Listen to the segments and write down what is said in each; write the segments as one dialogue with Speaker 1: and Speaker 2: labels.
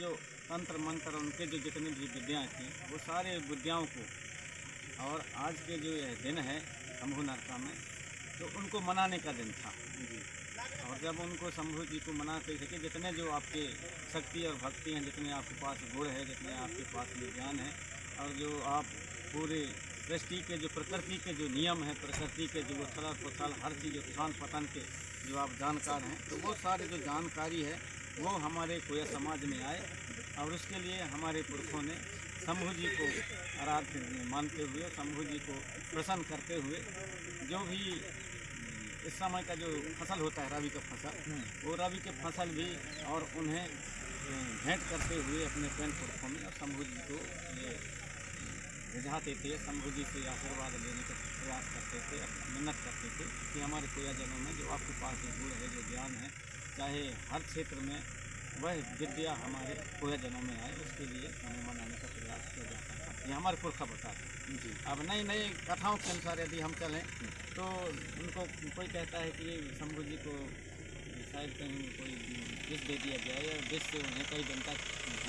Speaker 1: जो तंत्र मंत्र उनके जो जितने भी विद्याएँ थी वो सारे विद्याओं को, और आज के जो यह दिन है शंभु नरका में, तो उनको मनाने का दिन था। और जब उनको शंभु जी को मनाते थे कि जितने जो आपके शक्ति और भक्ति हैं, जितने आपके पास गुण है, जितने आपके पास विज्ञान है, और जो आप पूरे सृष्टि के जो प्रकृति के जो नियम हैं, प्रकृति के जो उथल पुथल हर चीज़ उत्थान पतन के जो आप जानकार हैं, तो वो सारे जो जानकारी है वो हमारे कोया समाज में आए। और उसके लिए हमारे पुरखों ने शंभु जी को आराध्य मानते हुए, शंभु जी को प्रसन्न करते हुए, जो भी इस समय का जो फसल होता है रबी का फसल, वो रबी के फसल भी और उन्हें भेंट करते हुए अपने पेन पुरखों में और शंभु जी को ये रिझाते थे, शंभु जी से आशीर्वाद लेने का प्रयास करते थे, मिन्नत करते थे कि हमारे कोयाजनों में जो आपके पास जो गुण है, जो ज्ञान है, चाहे हर क्षेत्र में वह विद्या हमारे कोयाजनों में आए, उसके लिए हमें मनाने का प्रयास किया जाता है। ये हमारे पुरखा बताते हैं जी। अब नई नई कथाओं के अनुसार यदि हम चलें तो उनको कोई कहता है कि शंभु जी को शायद कहीं कोई विष दे दिया गया या विष से उन्हें कई दिन तक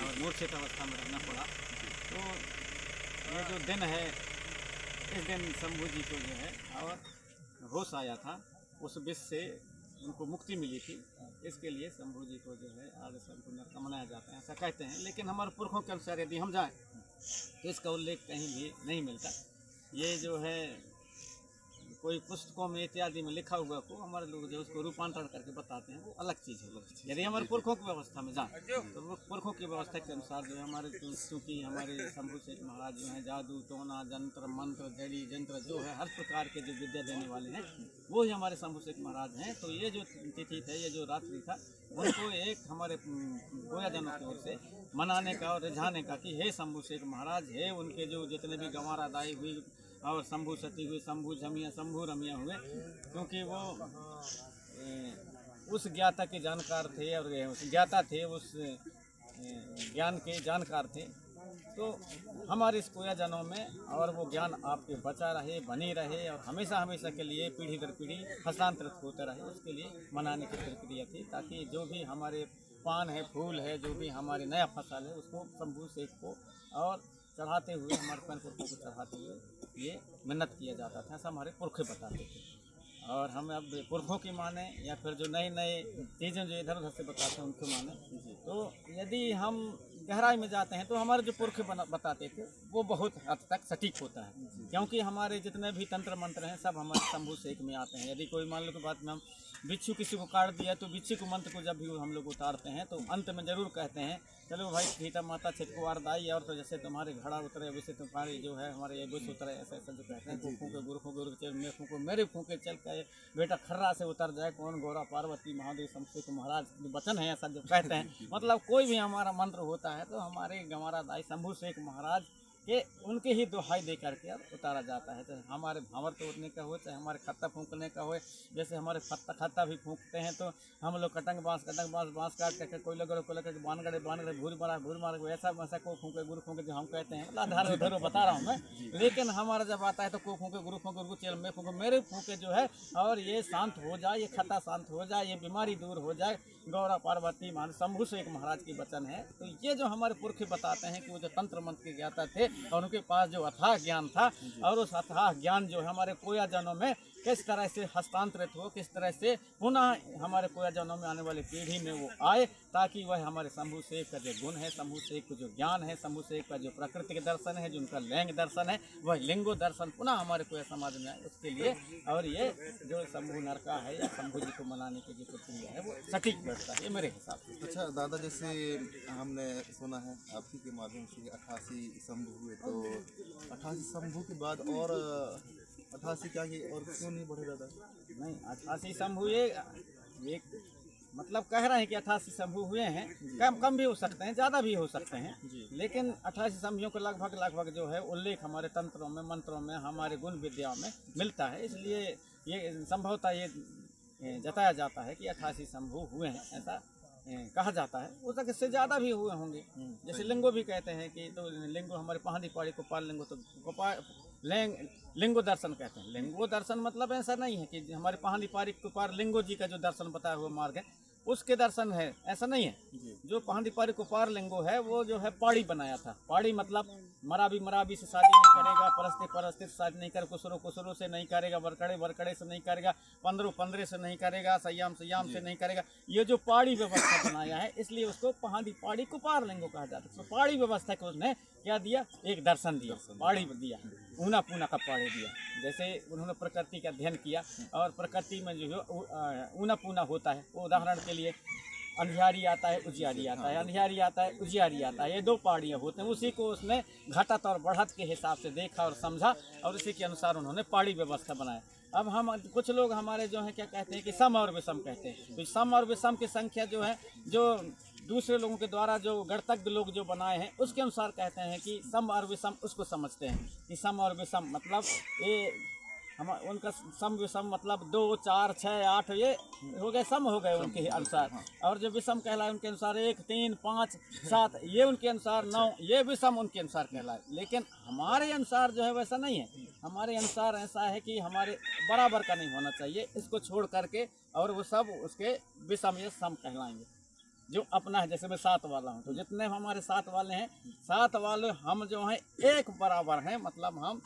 Speaker 1: और मूर्छित अवस्था में रहना पड़ा। तो ये जो दिन है, इस दिन शंभु जी को जो है और होश आया था, उस विष से उनको मुक्ति मिली थी, इसके लिए शंभु जी को जो है आज शंभु नरका मनाया जाता है, ऐसा कहते हैं। लेकिन हमारे पुरखों के अनुसार यदि हम जाएं तो इसका उल्लेख कहीं भी नहीं मिलता। ये जो है कोई पुस्तकों में इत्यादि में लिखा हुआ को हमारे लोग जो उसको रूपांतरण करके बताते हैं, वो अलग चीज़ है। यदि हमारे पुरखों की व्यवस्था में जाए तो वो पुरखों की व्यवस्था के अनुसार जो है हमारे, क्योंकि हमारे शंभु शेठ महाराज जो हैं जादू टोना जंत्र मंत्र जड़ी जंत्र जो है हर प्रकार के जो विद्या देने वाले हैं, वो ही हमारे शंभु शेठ महाराज हैं। तो ये जो तिथि था, ये जो रात्रि था, उनको एक हमारे कोयाजनों की ओर से मनाने का और रिझाने का कि हे शंभु शेठ महाराज, हे उनके जो जितने भी गंवारा दाई हुई और शंभु सती हुई, शंभु झमिया, शंभु रमिया हुए, क्योंकि वो उस ज्ञाता के जानकार थे और उस ज्ञाता थे, उस ज्ञान के जानकार थे। तो हमारे इस कोयाजनों में और वो ज्ञान आपके बचा रहे, बनी रहे और हमेशा हमेशा के लिए पीढ़ी दर पीढ़ी हस्तांतरित होते रहे, उसके लिए मनाने की प्रक्रिया थी, ताकि जो भी हमारे पान है, फूल है, जो भी हमारे नया फसल है, उसको शंभु शेठ को और चढ़ाते हुए, हमारे पेन पुरखों को चढ़ाते हुए ये मिन्नत किया जाता था, ऐसा हमारे पुरखे बताते थे। और हम अब पुरखों की माने या फिर जो नए नए चीज़ें जो इधर उधर से बताते हैं उनको माने। तो यदि हम गहराई में जाते हैं तो हमारे जो पुरखे बताते थे वो बहुत हद तक सटीक होता है, क्योंकि हमारे जितने भी तंत्र मंत्र हैं सब हमारे शंभु शेख में आते हैं। यदि कोई मान लो कि बात में हम बिच्छू किसी को काट दिया तो बिच्छू को मंत्र को जब भी हम लोग उतारते हैं तो अंत में ज़रूर कहते हैं, चलो भाई सीता माता छिटको वारदाई, और तो जैसे तुम्हारे घड़ा उतरे वैसे तुम्हारे जो है हमारे ये बुश उतरे, ऐसा ऐसा जो कहते हैं, को फूके गुरु फूके गुरु चल, मैं फूको मेरे फूके चल के बेटा खर्रा से उतर जाए, कौन गौरा पार्वती महादेव शंभु महाराज वचन है, ऐसा जो कहते हैं। मतलब कोई भी हमारा मंत्र होता है तो हमारे गंवारा दाई शंभु शेख महाराज के उनके ही दुहाई दे करके अब उतारा जाता है। चाहे हमारे भावर तोड़ने का हो, चाहे हमारे खत्ता फूंकने का हो, जैसे हमारे खत्ता भी फूंकते हैं तो हम लोग कटंग बांस बांस काट करके कोई लोग बानगड़े भूर मार ऐसा वैसा को फूंके गुरु फूंके जो हम कहते हैं, मतलब धारो धरो बता रहा हूँ मैं। लेकिन हमारा जब आता है तो को फूंके गुरु चल मैं फूंके मेरे फूंके जो है, और ये शांत हो जाए, ये खत्ता शांत हो जाए, ये बीमारी दूर हो जाए, गौरा पार्वती मान शंभु शेख महाराज की वचन है। तो ये जो हमारे पुरखे बताते हैं कि वो जो तंत्र मंत्र के ज्ञाता थे और उनके पास जो अथाह ज्ञान था, और उस अथाह ज्ञान जो है हमारे कोयाजनों में किस तरह से हस्तांतरित हो, किस तरह से पुनः हमारे कोयाजनों में आने वाली पीढ़ी में वो आए, ताकि वह हमारे शंभु शेख का जो गुण है, शंभु शेख का जो ज्ञान है, शंभु शेख का जो प्रकृति के दर्शन है, जो उनका लिंग दर्शन है, वह लिंगो दर्शन पुनः हमारे कोया समाज में आए, उसके लिए। और ये जो शंभु नरका है या शंभु जी को मनाने की जो प्रक्रिया है वो सटीक बैठता है, ये मेरे हिसाब से।
Speaker 2: अच्छा दादा, जैसे हमने सुना है आपकी के माध्यम से 88 शंभु हुए, तो 88 शंभु के बाद और 88 क्या ये और क्यों नहीं बढ़े दादा?
Speaker 1: नहीं, 88 शंभु ये मतलब कह रहे हैं कि 88 शंभु हुए हैं, कम भी हो सकते हैं, ज़्यादा भी हो सकते हैं, लेकिन 88 शंभुओं का लगभग जो है उल्लेख हमारे तंत्रों में, मंत्रों में, हमारे गुण विद्याओं में मिलता है। इसलिए ये संभवतः ये जताया जाता है कि 88 शंभु हुए हैं, ऐसा कहा जाता है। हो सकता है इससे ज़्यादा भी हुए होंगे। जैसे लिंगो भी कहते हैं कि तो लिंगो हमारे पहाड़ी पहाड़ी गोपाल लिंगो, तो गोपाल लिंगो दर्शन कहते हैं। लिंगो दर्शन मतलब ऐसा नहीं है कि हमारे पहाड़ी पारी को पार लिंगो जी का जो दर्शन बताया हुआ मार्ग है, उसके दर्शन है, ऐसा नहीं है।
Speaker 2: जी।
Speaker 1: जो पहाड़ी पारी को पार लिंगो है वो जो है पाड़ी बनाया था। पाड़ी मतलब मराबी से शादी नहीं करेगा, परस्ते से शादी नहीं कर, कुसरो से नहीं करेगा, बरकड़े से नहीं करेगा, पंद्रह से नहीं करेगा, सयाम से नहीं करेगा। ये जो पाड़ी व्यवस्था बनाया है इसलिए उसको पहाड़ी पाड़ी को पार लिंगो कहा जाता है। तो पाड़ी व्यवस्था को उसने क्या दिया, एक दर्शन दिया, पाड़ी दिया, ऊना पूना का पाड़ी दिया। जैसे उन्होंने प्रकृति का अध्ययन किया और प्रकृति में जो है ऊना पूना होता है, वो उदाहरण के लिए अंधियारी आता है, उजियारी आता है, अंधियारी आता है, उजियारी आता है, ये दो पहाड़ियाँ होते हैं। उसी को उसने घटत और बढ़त के हिसाब से देखा और समझा और उसी के अनुसार उन्होंने पहाड़ी व्यवस्था बनाया। अब हम कुछ लोग हमारे जो है क्या कहते हैं कि सम और विषम कहते हैं। तो सम और विषम की संख्या जो है, जो दूसरे लोगों के द्वारा जो गणतज्ञ लोग जो बनाए हैं उसके अनुसार कहते हैं कि सम और विषम उसको समझते हैं कि सम और विषम मतलब ये हम उनका सम विषम मतलब 2, 4, 6, 8 ये हो गए, सम हो गए उनके अनुसार। और जो विषम कहलाए उनके अनुसार 1, 3, 5, 7 ये उनके अनुसार 9 ये विषम उनके अनुसार कहलाए। लेकिन हमारे अनुसार जो है वैसा नहीं है। हमारे अनुसार ऐसा है कि हमारे बराबर का नहीं होना चाहिए, इसको छोड़ करके और वो सब उसके विषम या सम कहलाएंगे जो अपना है। जैसे मैं 7 वाला हूँ तो जितने हमारे 7 वाले हैं, 7 वाले हम जो हैं एक बराबर हैं, मतलब हम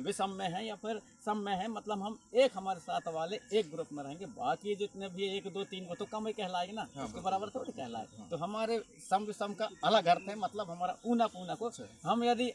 Speaker 1: विषम में हैं या फिर सम में हैं, मतलब हम एक हमारे 7 वाले एक ग्रुप में रहेंगे। बाकी जितने भी 1, 2, 3 वो तो कम ही कहलाएंगे ना, उसके बराबर थोड़ी कहलाए। तो हमारे सम विषम का अलग अर्थ है, मतलब हमारा ऊना पूना को हम यदि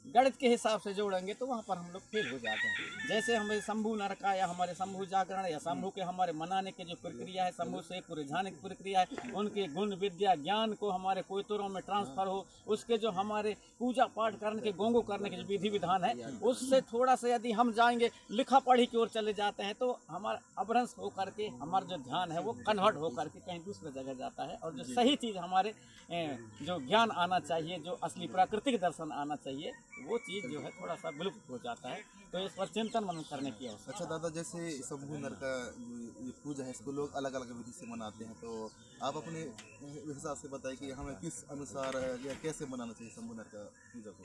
Speaker 1: गणित के हिसाब से जोड़ेंगे तो वहाँ पर हम लोग फेल हो जाते हैं। जैसे हमें शंभु नरका या हमारे शंभु जागरण या शंभु के हमारे मनाने की जो प्रक्रिया है, शंभु से पुरझाने की प्रक्रिया है, उनके गुण विद्या ज्ञान को हमारे कोयतरों में ट्रांसफर हो, उसके जो हमारे पूजा पाठ करने के गोंगो करने के जो विधि विधान है उससे थोड़ा सा यदि हम जाएंगे लिखा पढ़ी की ओर चले जाते हैं तो हमारा अभ्रंश होकर के हमारा जो ध्यान है वो कन्वर्ट होकर के कहीं दूसरे जगह जाता है। और जो सही चीज़ हमारे जो ज्ञान आना चाहिए, जो असली प्राकृतिक दर्शन आना चाहिए, वो चीज़ जो है थोड़ा सा विलुप्त हो जाता है। तो इस पर चिंतन मनन करने की आवश्यकता।
Speaker 2: अच्छा दादा, जैसे शंभु नर का जो ये पूजा है इसको लोग अलग अलग विधि से मनाते हैं, तो आप अपने हिसाब से बताइए कि हमें किस अनुसार या कैसे मनाना चाहिए शंभु नर का पूजा को।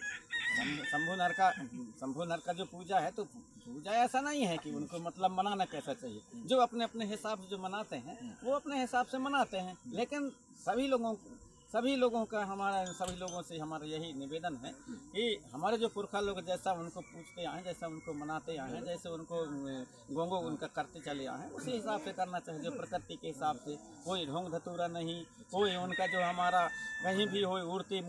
Speaker 1: शंभु नर का जो पूजा है, तो पूजा ऐसा नहीं है कि उनको मतलब मनाना कैसा चाहिए। जो अपने अपने हिसाब से जो मनाते हैं वो अपने हिसाब से मनाते हैं। लेकिन सभी लोगों का सभी लोगों से हमारा यही निवेदन है कि हमारे जो पुरखा लोग जैसा उनको पूछते आए, जैसा उनको मनाते आए हैं, जैसे उनको गोंगो उनका करते चले आए हैं, उसी हिसाब से करना चाहिए, जो प्रकृति के हिसाब से। कोई ढोंग धतूरा नहीं, कोई उनका जो हमारा कहीं भी हो मूर्ति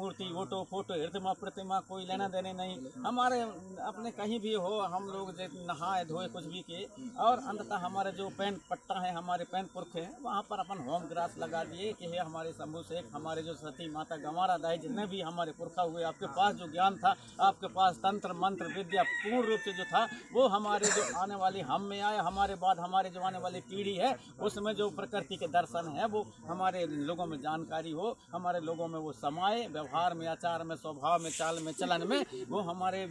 Speaker 1: फोटो हृदय प्रतिमा कोई लेना देने नहीं। हमारे अपने कहीं भी हो, हम लोग नहाए धोए कुछ भी किए और अंततः हमारे जो पैन पट्टा है, हमारे पैन पुरखे हैं, वहाँ पर अपन होम ग्रास लगा दिए कि हे हमारे शंभु शेख, हमारे जो सती माता गंवारा दाई, जितने भी हमारे पुरखा हुए, आपके पास जो ज्ञान था, आपके पास तंत्र मंत्र विद्या पूर्ण रूप से जो था, वो हमारे जो आने वाली हम में आए, हमारे बाद हमारे जो आने वाली पीढ़ी है उसमें जो प्रकृति के दर्शन है वो हमारे लोगों में जानकारी हो, हमारे लोगों में वो समाये, व्यवहार में, आचार में, स्वभाव में, चाल में, चलन में, वो हमारे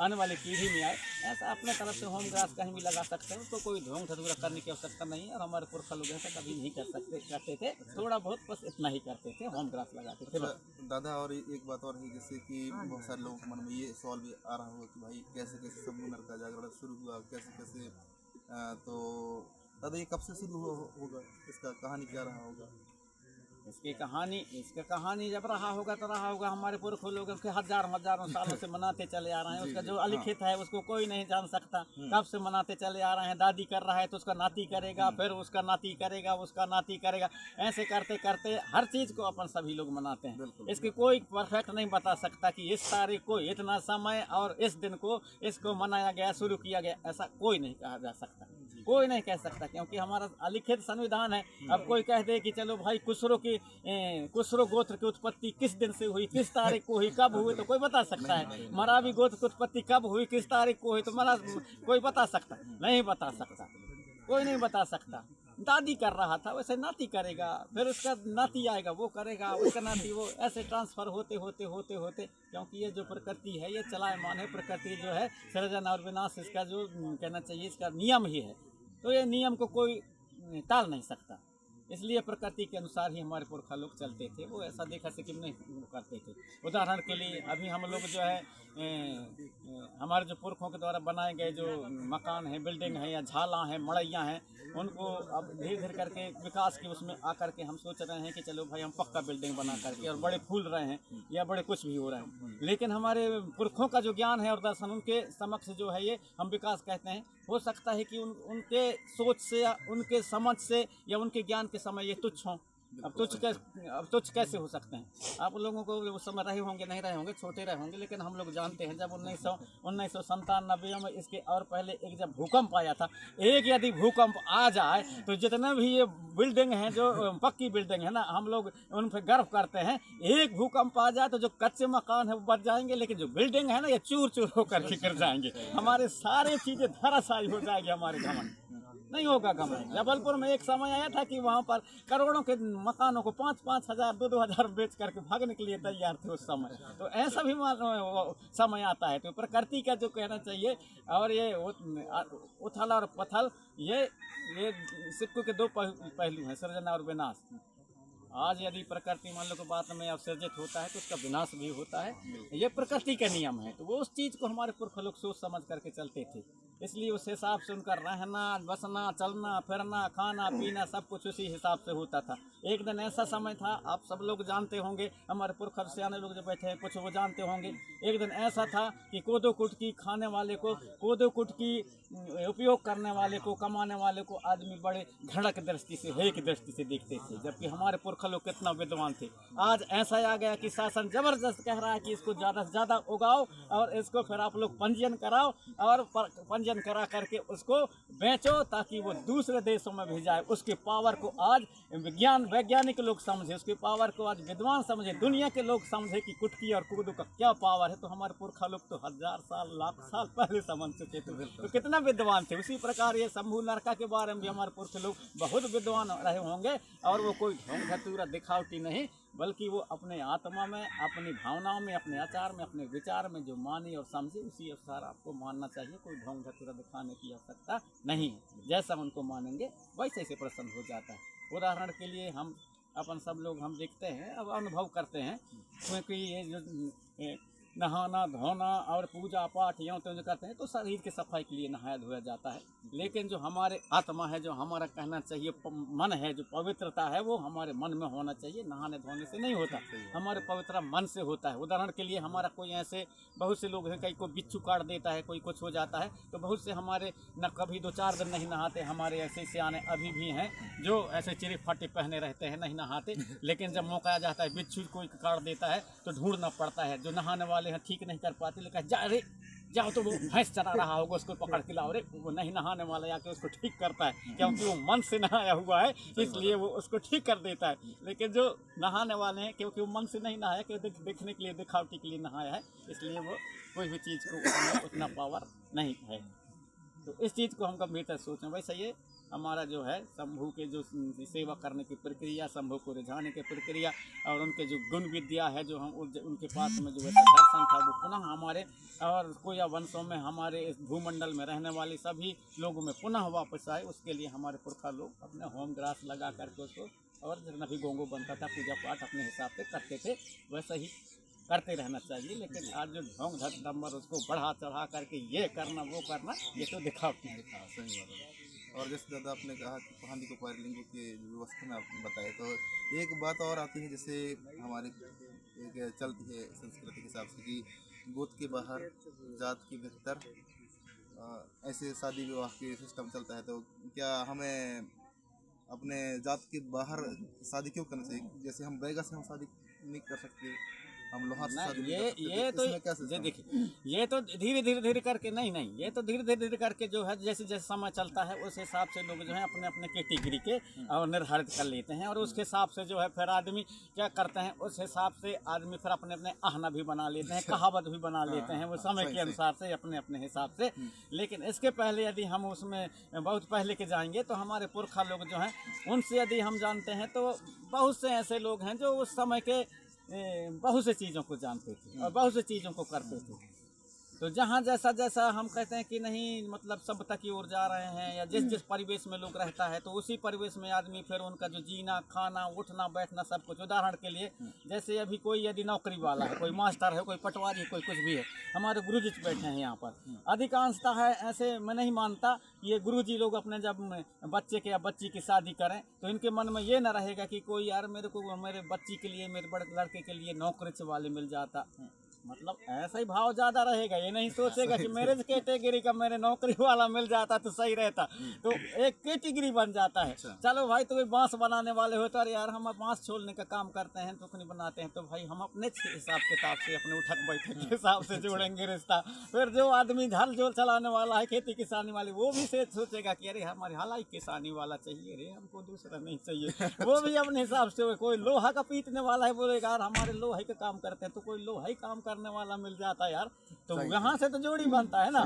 Speaker 1: आने वाली पीढ़ी में आए। ऐसा अपने तरफ से होम ग्रास कहीं भी लगा सकते हैं, उसको कोई ढोंग धतूरा करने की आवश्यकता नहीं है। और हमारे पुरखा लोग ऐसा कभी नहीं करते थे, थोड़ा बहुत बस इतना ही करते थे, होम ग्रास लगाते थे।
Speaker 2: दादा, और एक बात और है, जैसे कि बहुत सारे लोगों के मन में ये सवाल भी आ रहा होगा कि भाई कैसे कैसे शंभु नर का जागरण शुरू हुआ, कैसे तो दादा ये कब से शुरू होगा, इसका कहानी क्या रहा होगा?
Speaker 1: इसका कहानी जब रहा होगा तो रहा होगा, हमारे पुरख लोग उसके हजारों सालों से मनाते चले आ रहे हैं। उसका जो अलिखित है उसको कोई नहीं जान सकता, कब से मनाते चले आ रहे हैं। दादी कर रहा है तो उसका नाती करेगा, फिर उसका नाती करेगा, उसका नाती करेगा, ऐसे करते करते हर चीज़ को अपन सभी लोग मनाते हैं। इसकी कोई परफेक्ट नहीं बता सकता कि इस तारीख को इतना समय और इस दिन को इसको मनाया गया, शुरू किया गया, ऐसा कोई नहीं कहा जा सकता, कोई नहीं कह सकता, क्योंकि हमारा अलिखित संविधान है। अब कोई कह दे कि चलो भाई कुसरो गोत्र की उत्पत्ति किस दिन से हुई, किस तारीख को हुई, कब हुई, तो कोई बता सकता है। मरावी गोत्र की उत्पत्ति कब हुई, किस तारीख को हुई, तो कोई बता सकता नहीं, बता सकता, कोई नहीं बता सकता। दादी कर रहा था वैसे नाती करेगा, फिर उसका नाती आएगा वो करेगा, उसका नाती वो, ऐसे ट्रांसफर होते होते क्योंकि ये जो प्रकृति है ये चलायमान है। प्रकृति जो है सृजन और विनाश, इसका जो कहना चाहिए इसका नियम ही है। तो ये नियम को कोई टाल नहीं सकता, इसलिए प्रकृति के अनुसार ही हमारे पुरखा लोग चलते थे, वो ऐसा देखा से कि नहीं करते थे। उदाहरण के लिए अभी हम लोग जो है हमारे जो पुरखों के द्वारा बनाए गए जो मकान है, बिल्डिंग है या झाला है, मड़ैया हैं, उनको अब धीरे धीरे करके विकास के उसमें आकर के हम सोच रहे हैं कि चलो भाई हम पक्का बिल्डिंग बना करके और बड़े फूल रहे हैं या बड़े कुछ भी हो रहे हैं, लेकिन हमारे पुरखों का जो ज्ञान है और दर्शन उनके समक्ष जो है ये हम विकास कहते हैं। हो सकता है कि उनके सोच से या उनके समझ से या उनके ज्ञान के समय ये तुच्छ हों। अब तुच्छ कैसे हो सकते हैं? आप लोगों को उस समय रहे होंगे, नहीं रहे होंगे, छोटे रहे होंगे, लेकिन हम लोग जानते हैं जब 1997 में इसके और पहले एक जब भूकंप आया था, एक यदि भूकंप आ जाए तो जितना भी ये बिल्डिंग है जो पक्की बिल्डिंग है ना, हम लोग उन पर गर्व करते हैं। एक भूकंप आ जाए तो जो कच्चे मकान है वो बच जाएंगे, लेकिन जो बिल्डिंग है ना ये चूर चूर होकर के गिर जाएंगे, हमारे सारे चीज़ें धराशायी हो जाएगी, हमारे घमंड नहीं होगा घमंड। जबलपुर में एक समय आया था कि वहाँ पर करोड़ों के मकानों को 5-5 हज़ार 2-2 हज़ार बेच करके भागने के लिए तैयार थे उस समय। तो ऐसा भी समय आता है। तो प्रकृति का जो कहना चाहिए, और ये उथल और पथल ये सिक्कों के दो पहलू हैं, सृजन और विनाश। आज यदि प्रकृति मान लो के बात में अवसर्जित होता है तो उसका विनाश भी होता है, ये प्रकृति का नियम है। तो वो उस चीज़ को हमारे पुरख लोग सोच समझ करके चलते थे, इसलिए उस हिसाब से उनका रहना बसना चलना फिरना खाना पीना सब कुछ उसी हिसाब से होता था। एक दिन ऐसा समय था, आप सब लोग जानते होंगे, हमारे पुरख सियाने लोग जो बैठे हैं कुछ वो जानते होंगे, एक दिन ऐसा था कि कोदो कुटकी खाने वाले को, कोदो कुटकी उपयोग करने वाले को, कमाने वाले को आदमी बड़े घड़क दृष्टि से, हेक दृष्टि से देखते थे, जबकि हमारे पुरख लोग कितना विद्वान थे। आज ऐसा आ गया कि शासन जबरदस्त कह रहा है कि इसको ज़्यादा से ज़्यादा उगाओ और इसको फिर आप लोग पंजीयन कराओ और पंजीयन करा करके उसको बेचो ताकि वो दूसरे देशों में भी जाए। उसके पावर को आज वैज्ञानिक लोग समझे, उसके पावर को आज विद्वान समझे, दुनिया के लोग समझे कि कुटकी और कोदो का क्या पावर है। तो हमारे पुरखा लोग तो 1000 साल लाख साल पहले समझ चुके थे, तो कितना विद्वान थे। उसी प्रकार ये शंभू नरका के बारे में भी हमारे पुरख लोग बहुत विद्वान रहे होंगे, और वो कोई ढोंग धतूरा दिखावटी नहीं, बल्कि वो अपने आत्मा में, अपनी भावनाओं में, अपने आचार में, अपने विचार में जो माने और समझे उसी अनुसार आपको मानना चाहिए। कोई ढोंग धतूरा दिखाने की आवश्यकता नहीं है, जैसा उनको मानेंगे वैसे से प्रसन्न हो जाता है। उदाहरण के लिए हम अपन सब लोग हम देखते हैं, अब अनुभव करते हैं, क्योंकि ये जो नहाना धोना और पूजा पाठ यूँ तो करते हैं तो शरीर की सफाई के लिए नहाया धोया जाता है, लेकिन जो हमारे आत्मा है, जो हमारा कहना चाहिए मन है, जो पवित्रता है वो हमारे मन में होना चाहिए, नहाने धोने से नहीं होता, हमारे पवित्र मन से होता है। उदाहरण के लिए हमारा कोई ऐसे बहुत से लोग हैं, कहीं को बिच्छू काट देता है, कोई कुछ हो जाता है, तो बहुत से हमारे न कभी 2-4 दिन नहीं नहाते। हमारे ऐसे सियाने अभी भी हैं जो ऐसे चिरे फाटे पहने रहते हैं, नहीं नहाते, लेकिन जब मौका आ जाता है बिच्छू कोई काट देता है तो ढूंढना पड़ता है। जो नहाने वाले हैं ठीक नहीं कर पाते, लेकिन जा रे जाओ तो वो भैंस चरा रहा होगा उसको पकड़ के लाओ रे, वो नहीं नहाने वाला आके उसको ठीक करता है, क्योंकि वो मन से नहाया हुआ है इसलिए वो उसको ठीक कर देता है। लेकिन जो नहाने वाले हैं क्योंकि वो मन से नहीं नहाया, क्योंकि देखने के लिए दिखावटी के लिए नहाया है, इसलिए वो कोई भी चीज़ को उतना पावर नहीं है। तो इस चीज़ को हम गंभीरता से सोचें। वैसे ये हमारा जो है शंभू के जो सेवा करने की प्रक्रिया, शंभू को रिझाने की प्रक्रिया और उनके जो गुण विद्या है, जो हम उनके पास में जो ऐसा दर्शन था वो पुनः हमारे और कोया वंशों में, हमारे इस भूमंडल में रहने वाले सभी लोगों में पुनः वापस आए। उसके लिए हमारे पुरखा लोग अपने होम ग्रास लगा करके उसको, और नभी गोंगो बनता था, पूजा पाठ अपने हिसाब से करते थे, वैसा ही करते रहना चाहिए। लेकिन आज जो ढोंग धड़म्बर उसको बढ़ा चढ़ा करके ये करना वो करना, ये तो दिखावटी है।
Speaker 2: सही बात है। और जैसे दादा आपने कहा कि पहाड़ी को पैरलिंगों के व्यवस्था में आपने बताया, तो एक बात और आती है, जैसे हमारी एक चलती है संस्कृति के हिसाब से कि गोद के बाहर जात के भीतर ऐसे शादी विवाह के सिस्टम चलता है। तो क्या हमें अपने जात के बाहर शादी क्यों करना चाहिए? जैसे हम बैगा से हम शादी नहीं कर सकते, हम लोहार से शादी नहीं कर सकते,
Speaker 1: ये तो देखिए, ये तो धीरे करके नहीं, ये तो धीरे करके जो है जैसे जैसे समय चलता है उस हिसाब से लोग जो है अपने अपने कैटेगरी के और निर्धारित कर लेते हैं, और उसके हिसाब से जो है फिर आदमी क्या करते हैं, उस हिसाब से आदमी फिर अपने अपने आहना भी बना लेते हैं, कहावत भी बना लेते हैं, वो समय के अनुसार से अपने अपने हिसाब से। लेकिन इसके पहले यदि हम उसमें बहुत पहले के जाएंगे तो हमारे पुरखा लोग जो हैं उनसे यदि हम जानते हैं तो बहुत से ऐसे लोग हैं जो उस समय के बहुत से चीज़ों को जानते थे और बहुत से चीज़ों को करते थे। तो जहाँ जैसा जैसा हम कहते हैं कि नहीं मतलब सभ्यता की ओर जा रहे हैं या जिस जिस परिवेश में लोग रहता है तो उसी परिवेश में आदमी फिर उनका जो जीना खाना उठना बैठना सब कुछ। उदाहरण के लिए जैसे अभी कोई यदि नौकरी वाला है, कोई मास्टर है, कोई पटवारी है, कोई कुछ भी है, हमारे गुरुजी बैठे हैं यहाँ पर, अधिकांशतः है ऐसे मैं नहीं मानता ये गुरुजी लोग अपने जब बच्चे के या बच्ची की शादी करें तो इनके मन में ये ना रहेगा कि कोई यार मेरे को मेरे बच्ची के लिए मेरे बड़े लड़के के लिए नौकरी वाले मिल जाता। मतलब ऐसा ही भाव ज्यादा रहेगा, ये नहीं सोचेगा कि मेरे कैटेगरी का मेरे नौकरी वाला मिल जाता तो सही रहता। तो एक कैटेगरी बन जाता है। चलो भाई तो बांस बनाने वाले हो तो अरे यार हम बांस छोड़ने का काम करते हैं, टुकनी बनाते हैं, तो भाई हम अपने हिसाब किताब से अपने उठक बैठक के हिसाब से जोड़ेंगे रिश्ता। फिर जो आदमी हल जोल चलाने वाला है, खेती किसानी वाले, वो भी से सोचेगा कि अरे हमारे हलाई किसानी वाला चाहिए, अरे हमको दूसरा नहीं चाहिए। वो भी अपने हिसाब से, कोई लोहा का पीटने वाला है बोलेगा यार हमारे लोहे का काम करते हैं, तो कोई लोहा ही काम करने वाला मिल जाता है यार, तो यहाँ से तो जोड़ी बनता है ना।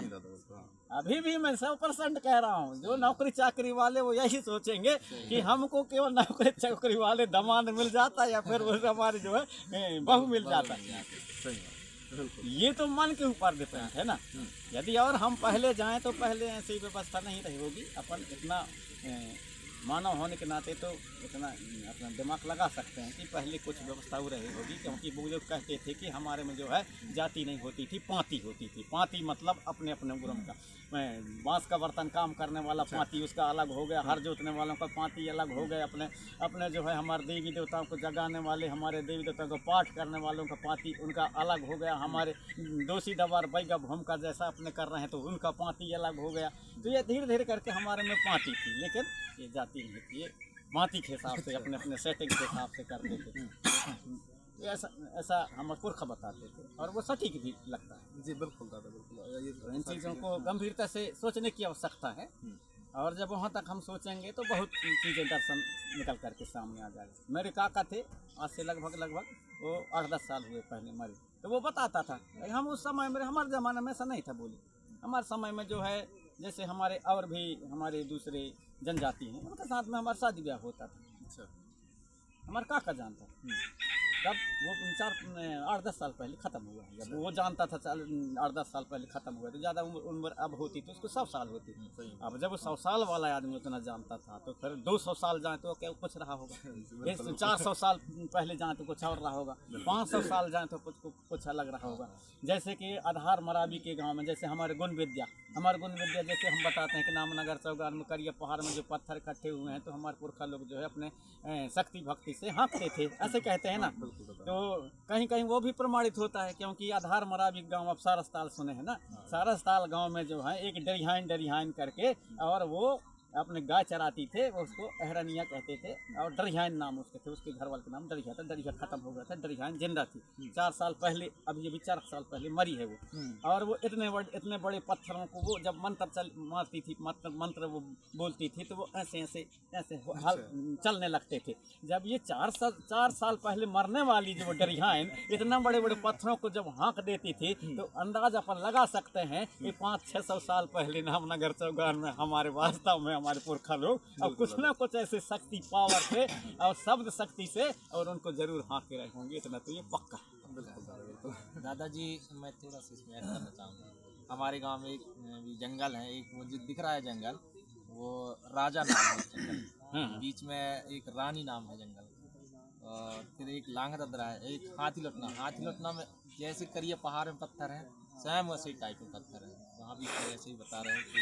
Speaker 1: अभी भी मैं 100% कह रहा हूँ, जो नौकरी चाकरी वाले वो यही सोचेंगे कि हमको केवल नौकरी चाकरी वाले दामाद मिल जाता या फिर वो हमारे जो है बहू मिल जाता है। ये तो मन के ऊपर डिपेंड है ना। यदि और हम पहले जाएं तो पहले ऐसी व्यवस्था नहीं रही होगी। अपन इतना मानव होने के नाते तो इतना अपना दिमाग लगा सकते हैं कि पहले कुछ व्यवस्था हो रही होगी, क्योंकि वो लोग कहते थे कि हमारे में जो है जाति नहीं होती थी, पाँति होती थी। पाँति मतलब अपने अपने गुरम का, बांस का बर्तन काम करने वाला पाँति उसका अलग हो गया, हर जोतने वालों का पाँति अलग हो गया, अपने अपने जो है हमारे देवी देवताओं को जगाने वाले, हमारे देवी देवताओं को पाठ करने वालों का पाँति उनका अलग हो गया, हमारे दोषी दबार बैगा भूमिका जैसा अपने कर रहे हैं तो उनका पाँति अलग हो गया। तो ये धीरे धीरे करके हमारे में पाँति थी, लेकिन ये जाति नहीं थी, ये माती के हिसाब से अपने अपने सेटिंग के हिसाब से करते थे। ऐसा ऐसा हम पुरख बताते थे और वो सटीक भी लगता है।
Speaker 2: जी बिल्कुल दादा, बिल्कुल।
Speaker 1: तो इन चीज़ों को गंभीरता से सोचने की आवश्यकता है, और जब वहाँ तक हम सोचेंगे तो बहुत चीज़ें दर्शन निकल करके सामने आ जाएगा। मेरे काका थे, आज से लगभग वो 8-10 साल हुए पहले मरे, तो वो बताता था हम उस समय में, हमारे ज़माने में ऐसा नहीं था। बोले हमारे समय में जो है जैसे हमारे और भी हमारे दूसरे जनजाति हैं उनके साथ में हमारा शादी ब्याह होता था।
Speaker 2: अच्छा,
Speaker 1: हमारा काका जानता था। तब वो 8-10 साल पहले ख़त्म हुआ है। जब वो जानता था 8-10 साल पहले ख़त्म हुआ, तो ज़्यादा उम्र अब होती तो उसको 100 साल होती। अब जब वो 100 साल वाला आदमी उतना जानता था तो फिर 200 साल जाए तो क्या कुछ रहा होगा, 400 साल पहले जाए तो कुछ और रहा होगा, 500 साल जाए तो कुछ अलग रहा होगा। जैसे कि आधार मराबी के गाँव में जैसे हमारे गुण विद्या जैसे हम बताते हैं कि नामनगर चौगान में करिया पहाड़ में जो पत्थर इकट्ठे हुए हैं, तो हमारे पुरखा लोग जो है अपने शक्ति भक्ति से हाँकते थे, ऐसे कहते हैं ना। तो कहीं कहीं वो भी प्रमाणित होता है, क्योंकि आधार मराबी गांव, आप सारसताल सुने हैं ना, सारसताल गांव में जो है एक डरिहाइन करके, और वो अपने गाय चराती थे, वो उसको अहरनिया कहते थे, और डरिहाइन नाम उसके थे, उसके घर वाले का नाम डरिहा था। डरिहा खत्म हो गया था, डरिहाइन जिंदा थी। 4 साल पहले, अभी 4 साल पहले मरी है वो। और वो इतने बड़े पत्थरों को वो जब मंत्र मारती थी, मंत्र वो बोलती थी, तो वो ऐसे चलने लगते थे। जब ये 4 साल पहले मरने वाली जो डरिहाइन इतना बड़े बड़े पत्थरों को जब हाँक देती थी, तो अंदाज अपन लगा सकते हैं कि 500-600 साल पहले नामनगर चौगान में हमारे वास्तव में हमारे पुरखा लोग अब कुछ ना कुछ ऐसे शक्ति पावर से और शब्द शक्ति से और उनको जरूर हाँक के रहे होंगे, इतना तो ये पक्का।
Speaker 3: दादाजी मैं थोड़ा सा इसमें ऐड करना चाहूँगा। हमारे गांव में एक जंगल है, एक मुझे दिख रहा है जंगल, वो राजा नाम है जंगल, बीच में एक रानी नाम है जंगल, और फिर एक लांगदरा है, एक हाथी लोटना में जैसे करिए पहाड़ में पत्थर है, स्वयं वैसे ही टाइप में पत्थर है। वहाँ भी ऐसे ही बता रहे हैं कि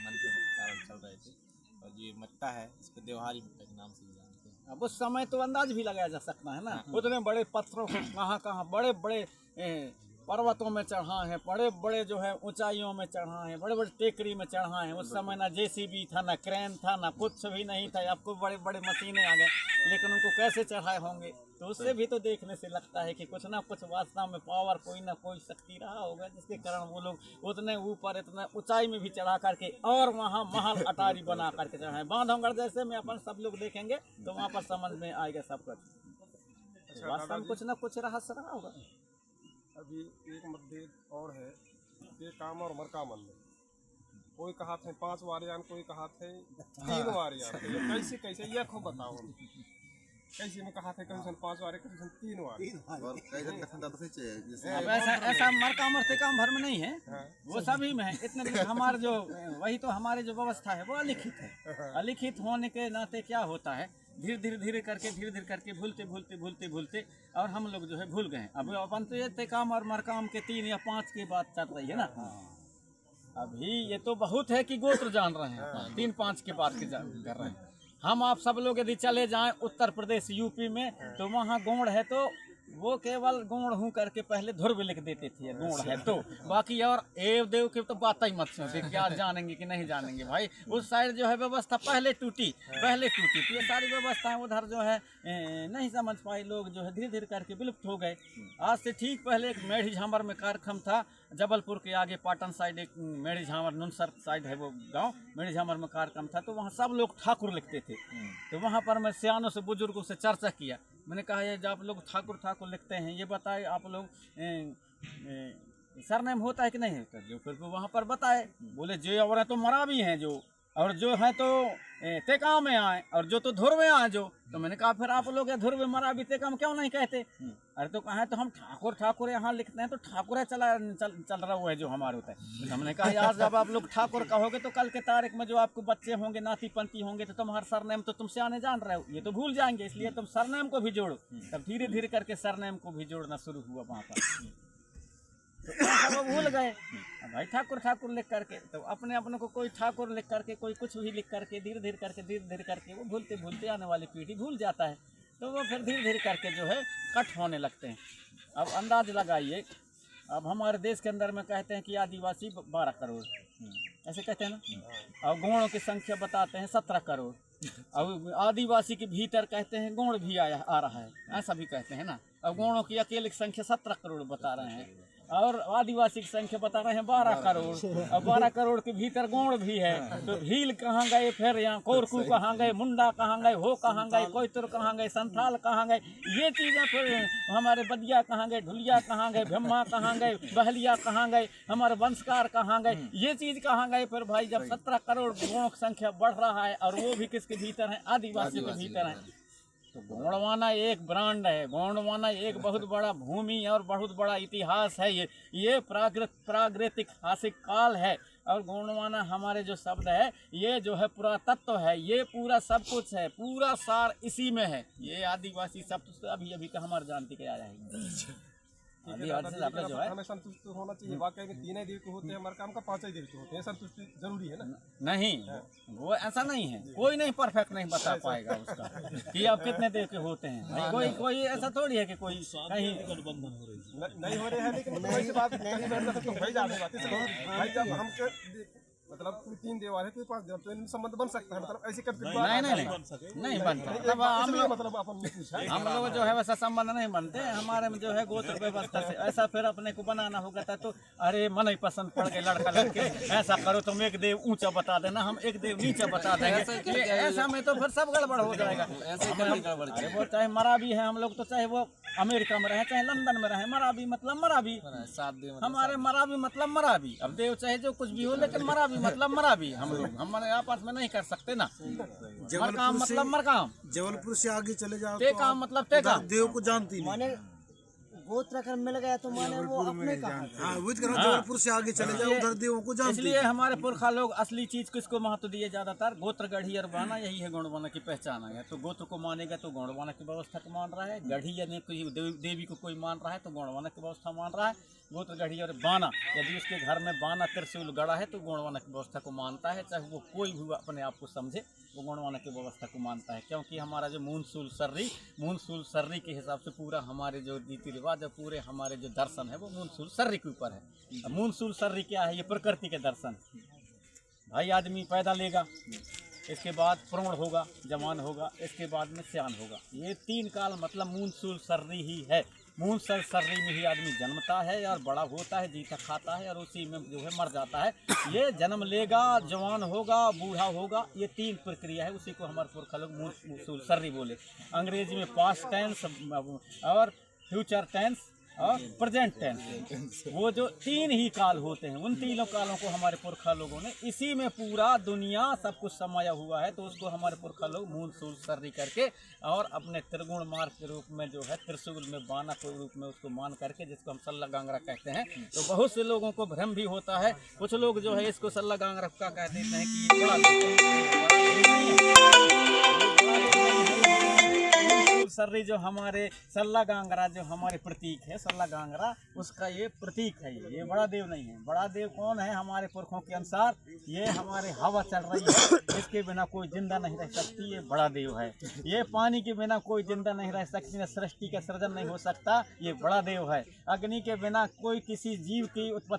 Speaker 3: मन के कारण चल रहे थे, और ये मट्टा है, इसको देवहारी मट्टा के नाम से जानते हैं।
Speaker 1: अब उस समय तो अंदाज भी लगाया जा सकता है ना, उतने बड़े पत्थरों को कहाँ बड़े बड़े पर्वतों में चढ़ा है, बड़े बड़े जो है ऊंचाइयों में चढ़ा है, बड़े बड़े टेकरी में चढ़ा है। उस समय ना जेसीबी था, ना क्रेन था, ना कुछ भी नहीं था, आपको बड़े बड़े मशीनें आ गए, लेकिन उनको कैसे चढ़ाए होंगे, तो उससे भी तो देखने से लगता है कि कुछ ना कुछ वास्तव में पावर, कोई ना कोई शक्ति रहा होगा, जिसके कारण वो लोग उतने ऊपर इतना ऊंचाई में भी चढ़ा करके और वहाँ महल अटारी बना करके चढ़ाए। बांधवगढ़ जैसे में अपन सब लोग देखेंगे तो वहाँ पर समझ में आएगा सब कुछ, वास्तव में कुछ ना कुछ रहस्य रहा होगा।
Speaker 4: अभी एक मतभेद और है कि काम और उम्र का मन में, कोई कहा थे 5 वारियान, कोई कहा थे 3 वारियान, कैसे ये खूब बताओ। कैसे में कहा था कभी सन 5 वारे कभी सन 3 वारे
Speaker 2: और कई जन कथन दादा से चाहिए जैसे
Speaker 1: अब ऐसा मरका मरते काम भर में नहीं है, वो सभी में है। इतने हमारे जो वही तो हमारी जो व्यवस्था है वो अलिखित है। अलिखित होने के नाते क्या होता है, धीरे धीरे करके भूलते और हम लोग जो है भूल गए। अब अपन तो ये तेकाम और मरकाम के 3 या 5 की बात चल रही है ना। अभी ये तो बहुत है कि गोत्र जान रहे हैं, 3-5 के बात कर रहे हैं। हम आप सब लोग यदि चले जाएं उत्तर प्रदेश यूपी में, तो वहाँ गोंड है तो वो केवल गोंड हूँ करके पहले ध्रुव लिख देते थे, गोंड है तो बाकी और एव देव की तो बात ही मत सोचे, क्या जानेंगे कि नहीं जानेंगे। भाई उस साइड जो है व्यवस्था पहले टूटी तो ये सारी व्यवस्थाएं उधर जो है नहीं समझ पाए लोग, जो है धीरे धीरे करके विलुप्त हो गए। आज से ठीक पहले एक मेढ़ी झामर में कार्यक्रम था, जबलपुर के आगे पाटन साइड एक मेढ़ी झामर नुनसर साइड है वो गांव, मेढ़ी झामर में कार्यक्रम था। तो वहाँ सब लोग ठाकुर लिखते थे। तो वहाँ पर मैं सियानों से बुजुर्गों से चर्चा किया। मैंने कहा ये जब आप लोग ठाकुर लिखते हैं, ये बताए आप लोग सरनेम होता है कि नहीं होता? जो फिर वहाँ पर बताए, बोले जो और तो मराबी हैं जो, और जो है तो तेकाम में आए, और जो तो धुर में आए जो। तो मैंने कहा फिर आप लोग धुर में मराबी तेकाम क्यों नहीं कहते? अरे तो कहा तो हम ठाकुर यहाँ लिखते हैं, तो ठाकुर चल रहा वो है जो हमारे होता है। तो हमने कहा यार जब आप लोग ठाकुर कहोगे तो कल के तारीख में जो आपको बच्चे होंगे, नाती पंती होंगे, तो तुम्हारा सरनेम तो तुमसे आने जान रहे हो, ये तो भूल जाएंगे। इसलिए तुम सरनेम को भी जोड़ो। तब धीरे धीरे करके सरनेम को भी जोड़ना शुरू हुआ वहाँ पर। तो वो भूल गए भाई ठाकुर लिख करके। तो अपने को कोई ठाकुर लिख करके, कोई कुछ भी लिख करके धीरे धीरे करके वो भूलते आने वाली पीढ़ी भूल जाता है। तो वो फिर धीरे धीरे करके जो है कट होने लगते हैं। अब अंदाज लगाइए, अब हमारे देश के अंदर में कहते हैं कि आदिवासी 12 करोड़ ऐसे कहते हैं ना, और गोंडों की संख्या बताते हैं 17 करोड़। अब आदिवासी के भीतर कहते हैं गोंड भी आ रहा है, ऐसा भी कहते हैं ना। अब गोंडों की अकेले की संख्या 17 करोड़ बता रहे हैं, और आदिवासी की संख्या बता रहे हैं 12 करोड़। और 12 करोड़ के भीतर गोंड भी है। तो भील कहाँ गए, फिर यहाँ कोरकू कहाँ गए, मुंडा कहाँ गए, हो कहाँ गए, कोयतुर कहाँ गए, संथाल कहाँ गए, ये चीज़ें फिर हमारे बदिया कहाँ गए, ढुलिया कहाँ गए, भम्मा कहाँ गए, बहलिया कहाँ गए, हमारे वंशकार कहाँ गए, ये चीज़ कहाँ गए। फिर भाई जब 17 करोड़ गोंड की संख्या बढ़ रहा है, और वो भी किसके भीतर है? आदिवासी के भीतर है। तो गोंडवाना एक ब्रांड है, गोंडवाना एक बहुत बड़ा भूमि और बहुत बड़ा इतिहास है। ये प्रागैतिहासिक काल है। और गोंडवाना हमारे जो शब्द है, ये जो है पुरातत्व है, ये पूरा सब कुछ है, पूरा सार इसी में है। ये आदिवासी शब्द तो अभी का हमारे जानती के आ जाएंगे।
Speaker 4: हमें संतुष्ट होना चाहिए। वाकई में 3 ही देव के होते हैं, मरकाम का 5 ही देव के होते हैं, संतुष्टि जरूरी है ना?
Speaker 1: नहीं, वो ऐसा नहीं है। कोई नहीं परफेक्ट नहीं बता पाएगा उसका कि आप कितने देव के होते हैं। कोई ऐसा थोड़ी है कि कोई कहीं गठबंधन हो रही
Speaker 4: नहीं हो रहे हैं, लेकिन कोई बात नहीं भाई जाने बात भाई जब हम मतलब कोई 3 देव है, कोई 5 देव, तो इनमें संबंध बन सकता है। मतलब ऐसी
Speaker 1: नहीं बनता। तब हम लोग
Speaker 4: मतलब अपन
Speaker 1: हम लोग जो है वैसा संबंध नहीं बनते हमारे में, जो है गोत्र व्यवस्था से। ऐसा फिर अपने को बनाना होगा तो अरे मन ही पसंद पड़ गए लड़का लड़के, ऐसा करो तुम एक देव ऊंचा बता देना, हम एक देव नीचा बता देंगे। ऐसा में तो फिर सब गड़बड़ हो जाएगा। वो चाहे मराबी है हम लोग, तो चाहे वो अमेरिका में रहे चाहे लंदन में रहे, मराबी मतलब मराबी, हमारे मराबी मतलब मराबी। अब देव चाहे जो कुछ भी हो, लेकिन मराबी मतलब मराबी। हम लोग हमारे आपस में नहीं कर सकते ना। मरकाम मतलब मरकाम,
Speaker 5: जबलपुर से आगे चले जाओ
Speaker 1: ते काम मतलब ते काम।
Speaker 5: देव को जानती नहीं।
Speaker 6: माने गोत्र अगर मिल गया तो माने वो अपने का।
Speaker 5: हाँ, वो जबलपुर से आगे चले जाओ, उधर देवों को जानती।
Speaker 1: इसलिए हमारे पुरखा लोग असली चीज किसको महत्व दिए ज्यादातर? गोत्र, गढ़ी और बाना, यही है गोंडवाना की पहचान है। तो गोत्र को मानेगा तो गोंडवाना की व्यवस्था को मान रहा है। गढ़ी यानी कोई देवी को कोई मान रहा है तो गोंडवाना की व्यवस्था मान रहा है। गोत्र, गढ़ी और बाना, यदि उसके घर में बाना त्रिशूल गड़ा है तो गोंडवाना की व्यवस्था को मानता है। चाहे वो कोई भी अपने आप को समझे, वो गोंडवाना की व्यवस्था को मानता है। क्योंकि हमारा जो मूनसूल सर्री के हिसाब से पूरा हमारे जो रीति रिवाज और पूरे हमारे जो दर्शन है वो मूनसूल सर्री के ऊपर है। मूनसूल सर्री क्या है? ये प्रकृति के दर्शन। भाई आदमी पैदा लेगा, इसके बाद प्रौढ़ होगा, जवान होगा, इसके बाद में सियान होगा। ये 3 काल मतलब मूनसूल सर्री ही है। मूनसूल सर्री में ही आदमी जन्मता है और बड़ा होता है, जीता खाता है और उसी में जो है मर जाता है। ये जन्म लेगा, जवान होगा, बूढ़ा होगा, ये 3 प्रक्रिया है। उसी को हमारे पुरखा लोग मूनसूल सर्री बोले। अंग्रेजी में पास्ट टेंस और फ्यूचर टेंस और प्रेजेंट टेंस। वो जो 3 ही काल होते हैं, उन तीनों कालों को हमारे पुरखा लोगों ने, इसी में पूरा दुनिया सब कुछ समाया हुआ है, तो उसको हमारे पुरखा लोग मूल सूल सर्री करके और अपने त्रिगुण मार्ग के रूप में जो है त्रिशूल में बाना के रूप में उसको मान करके, जिसको हम सल्ला गांगरा कहते हैं। तो बहुत से लोगों को भ्रम भी होता है, कुछ लोग जो है इसको सल्ला गांगरा का कह देते हैं कि ये सर्री जो हमारे सल्ला गांगरा जो हमारे प्रतीक है, सल्ला गांगरा उसका ये प्रतीक है। ये बड़ा देव नहीं है। बड़ा देव कौन है? हमारे पुरखों के अनुसार ये हमारे हवा चल रही है, इसके बिना कोई जिंदा नहीं रह सकती, ये बड़ा देव है। ये पानी के बिना कोई जिंदा नहीं रह सकती, न सृष्टि का सृजन नहीं हो सकता, ये बड़ा देव है। अग्नि के बिना कोई किसी जीव की उत्पत्ति